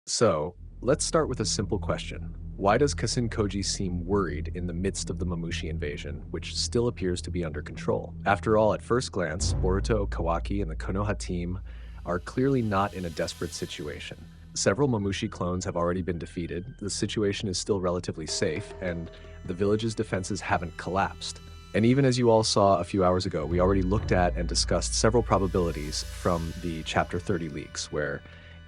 So, let's start with a simple question. Why does Kasin Koji seem worried in the midst of the Mamushi invasion, which still appears to be under control? After all, at first glance, Boruto, Kawaki, and the Konoha team are clearly not in a desperate situation. Several Mamushi clones have already been defeated, the situation is still relatively safe, and the village's defenses haven't collapsed. And even as you all saw a few hours ago, we already looked at and discussed several probabilities from the Chapter 30 leaks, where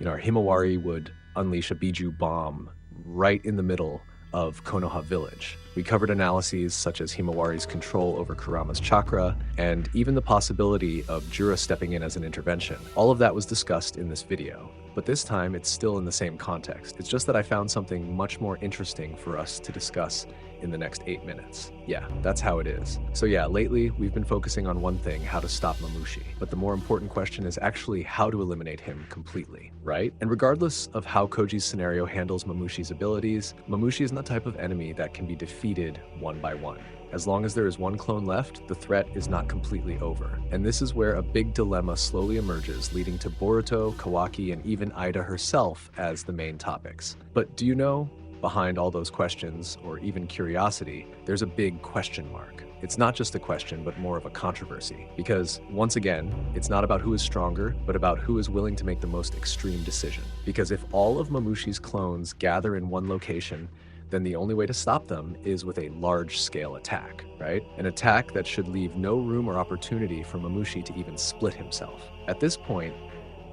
our himawari would unleash a Biju bomb right in the middle of Konoha village. We covered analyses such as Himawari's control over Kurama's chakra, and even the possibility of Jura stepping in as an intervention. All of that was discussed in this video. But this time, it's still in the same context. It's just that I found something much more interesting for us to discuss in the next 8 minutes. Yeah, that's how it is. So yeah, lately, we've been focusing on one thing, how to stop Mamushi. But the more important question is actually how to eliminate him completely, right? And regardless of how Koji's scenario handles Mamushi's abilities, Mamushi isn't the type of enemy that can be defeated one by one. As long as there is one clone left, the threat is not completely over. And this is where a big dilemma slowly emerges, leading to Boruto, Kawaki, and even Eida herself as the main topics. But do you know, behind all those questions, or even curiosity, there's a big question mark. It's not just a question, but more of a controversy. Because, once again, it's not about who is stronger, but about who is willing to make the most extreme decision. Because if all of Mamushi's clones gather in one location, then the only way to stop them is with a large-scale attack, right? An attack that should leave no room or opportunity for Mamushi to even split himself. At this point,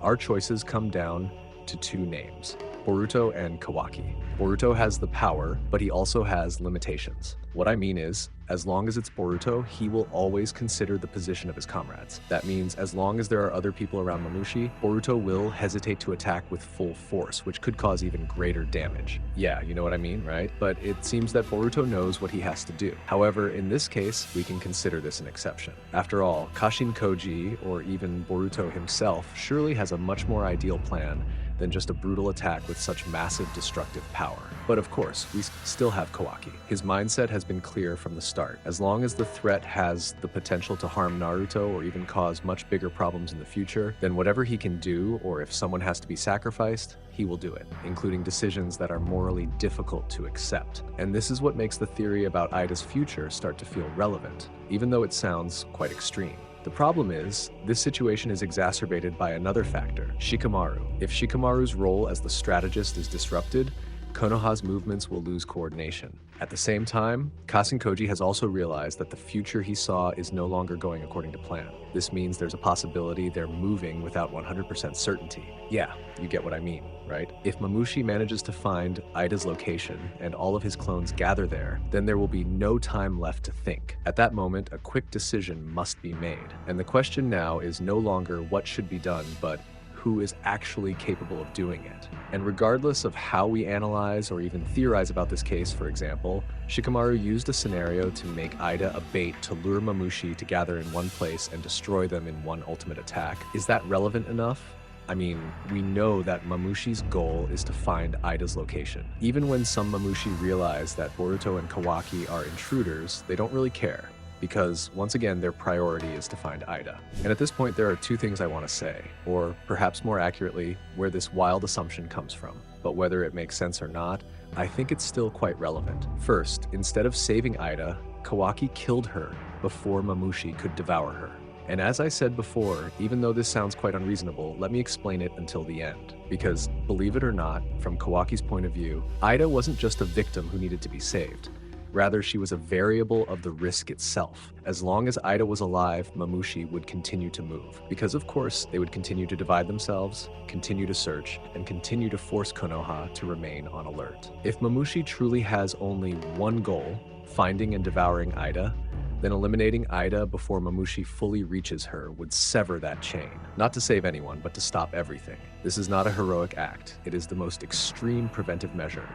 our choices come down to two names, Boruto and Kawaki. Boruto has the power, but he also has limitations. What I mean is, as long as it's Boruto, he will always consider the position of his comrades. That means as long as there are other people around Mamushi, Boruto will hesitate to attack with full force, which could cause even greater damage. Yeah, you know what I mean, right? But it seems that Boruto knows what he has to do. However, in this case, we can consider this an exception. After all, Kashin Koji, or even Boruto himself, surely has a much more ideal plan than just a brutal attack with such massive destructive power. But of course, we still have Kawaki. His mindset has been clear from the start. As long as the threat has the potential to harm Naruto or even cause much bigger problems in the future, then whatever he can do, or if someone has to be sacrificed, he will do it, including decisions that are morally difficult to accept. And this is what makes the theory about Aida's future start to feel relevant, even though it sounds quite extreme. The problem is, this situation is exacerbated by another factor, Shikamaru. If Shikamaru's role as the strategist is disrupted, Konoha's movements will lose coordination. At the same time, Kasen Koji has also realized that the future he saw is no longer going according to plan. This means there's a possibility they're moving without 100% certainty. Yeah, you get what I mean, right? If Mamushi manages to find Aida's location and all of his clones gather there, then there will be no time left to think. At that moment, a quick decision must be made. And the question now is no longer what should be done, but who is actually capable of doing it. And regardless of how we analyze or even theorize about this case, for example, Shikamaru used a scenario to make Eida a bait to lure Mamushi to gather in one place and destroy them in one ultimate attack. Is that relevant enough? I mean, we know that Mamushi's goal is to find Aida's location. Even when some Mamushi realize that Boruto and Kawaki are intruders, they don't really care, because once again, their priority is to find Eida. And at this point, there are two things I want to say, or perhaps more accurately, where this wild assumption comes from. But whether it makes sense or not, I think it's still quite relevant. First, instead of saving Eida, Kawaki killed her before Mamushi could devour her. And as I said before, even though this sounds quite unreasonable, let me explain it until the end. Because, believe it or not, from Kawaki's point of view, Eida wasn't just a victim who needed to be saved. Rather, she was a variable of the risk itself. As long as Eida was alive, Mamushi would continue to move. Because of course, they would continue to divide themselves, continue to search, and continue to force Konoha to remain on alert. If Mamushi truly has only one goal, finding and devouring Eida, then eliminating Eida before Mamushi fully reaches her would sever that chain. Not to save anyone, but to stop everything. This is not a heroic act. It is the most extreme preventive measure.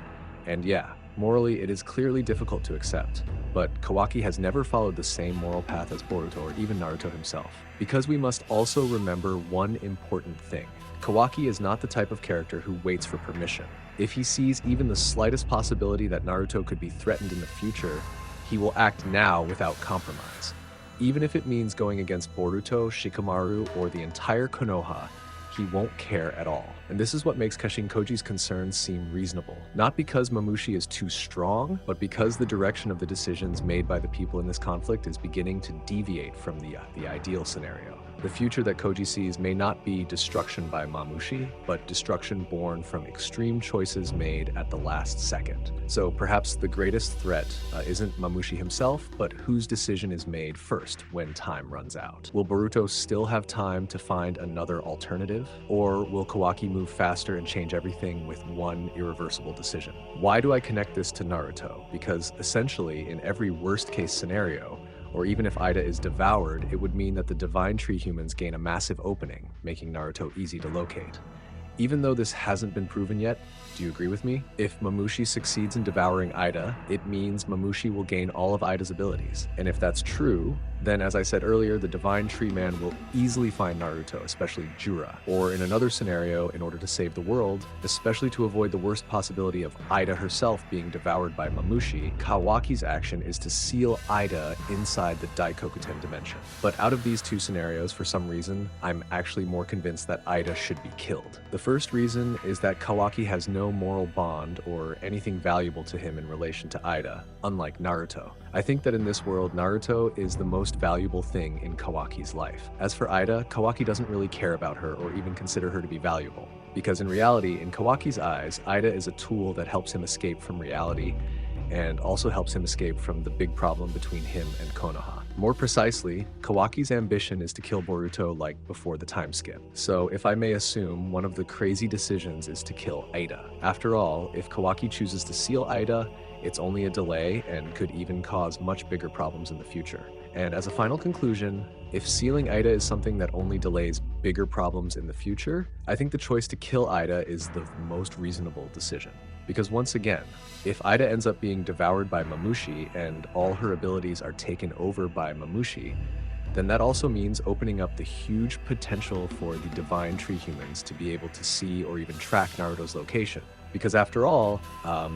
And yeah, morally, it is clearly difficult to accept, but Kawaki has never followed the same moral path as Boruto or even Naruto himself. Because we must also remember one important thing. Kawaki is not the type of character who waits for permission. If he sees even the slightest possibility that Naruto could be threatened in the future, he will act now without compromise. Even if it means going against Boruto, Shikamaru, or the entire Konoha, he won't care at all. And this is what makes Kashin Koji's concerns seem reasonable. Not because Mamushi is too strong, but because the direction of the decisions made by the people in this conflict is beginning to deviate from the ideal scenario. The future that Koji sees may not be destruction by Mamushi, but destruction born from extreme choices made at the last second. So perhaps the greatest threat isn't Mamushi himself, but whose decision is made first when time runs out. Will Boruto still have time to find another alternative? Or will Kawaki move faster and change everything with one irreversible decision? Why do I connect this to Naruto? Because essentially, in every worst-case scenario, or even if Eida is devoured, it would mean that the Divine Tree humans gain a massive opening, making Naruto easy to locate. Even though this hasn't been proven yet, do you agree with me? If Mamushi succeeds in devouring Eida, it means Mamushi will gain all of Eida's abilities. And if that's true, then as I said earlier, the Divine Tree Man will easily find Naruto, especially Jura. Or in another scenario, in order to save the world, especially to avoid the worst possibility of Eida herself being devoured by Mamushi, Kawaki's action is to seal Eida inside the Daikokuten dimension. But out of these two scenarios, for some reason, I'm actually more convinced that Eida should be killed. The first reason is that Kawaki has no moral bond or anything valuable to him in relation to Eida, unlike Naruto. I think that in this world, Naruto is the most valuable thing in Kawaki's life. As for Eida, Kawaki doesn't really care about her or even consider her to be valuable. Because in reality, in Kawaki's eyes, Eida is a tool that helps him escape from reality and also helps him escape from the big problem between him and Konoha. More precisely, Kawaki's ambition is to kill Boruto like before the time skip. So if I may assume, one of the crazy decisions is to kill Eida. After all, if Kawaki chooses to seal Eida, it's only a delay and could even cause much bigger problems in the future. And as a final conclusion, if sealing Eida is something that only delays bigger problems in the future, I think the choice to kill Eida is the most reasonable decision. Because once again, if Eida ends up being devoured by Mamushi and all her abilities are taken over by Mamushi, then that also means opening up the huge potential for the Divine Tree humans to be able to see or even track Naruto's location. Because after all,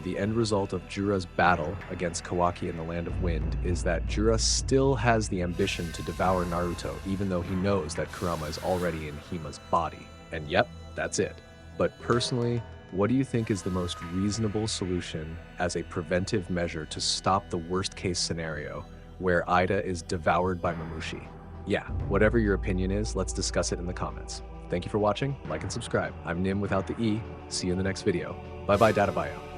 the end result of Jura's battle against Kawaki in the Land of Wind is that Jura still has the ambition to devour Naruto, even though he knows that Kurama is already in Hima's body. And yep, that's it. But personally, what do you think is the most reasonable solution as a preventive measure to stop the worst-case scenario where Eida is devoured by Mamushi? Yeah, whatever your opinion is, let's discuss it in the comments. Thank you for watching, like and subscribe. I'm Nim without the E. See you in the next video. Bye bye, Databayo.